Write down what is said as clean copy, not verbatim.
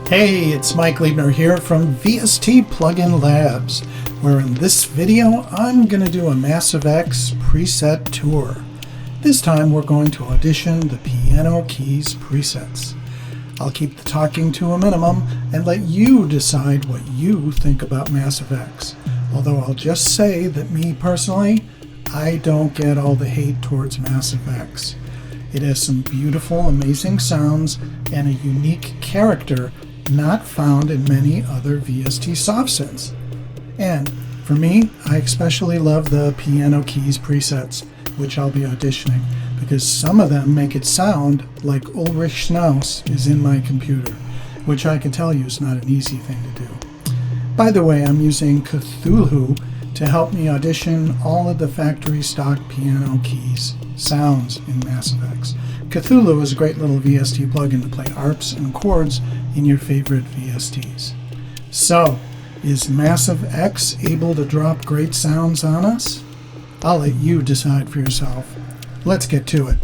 Hey, it's Mike Liebner here from VSTPluginLabs, where in this video I'm going to do a Massive X preset tour. This time we're going to audition the piano keys presets. I'll keep the talking to a minimum and let you decide what you think about Massive X. Although I'll just say that me personally, I don't get all the hate towards Massive X. It has some beautiful, amazing sounds and a unique character not found in many other VST soft synths. And for me, I especially love the piano keys presets, which I'll be auditioning, because some of them make it sound like Ulrich Schnauss is in my computer, which I can tell you is not an easy thing to do. By the way, I'm using CTHULHU to help me audition all of the factory stock piano keys sounds in Massive X. CTHULHU is a great little VST plugin to play arps and chords in your favorite VSTs. So, is Massive X able to drop great sounds on us? I'll let you decide for yourself. Let's get to it.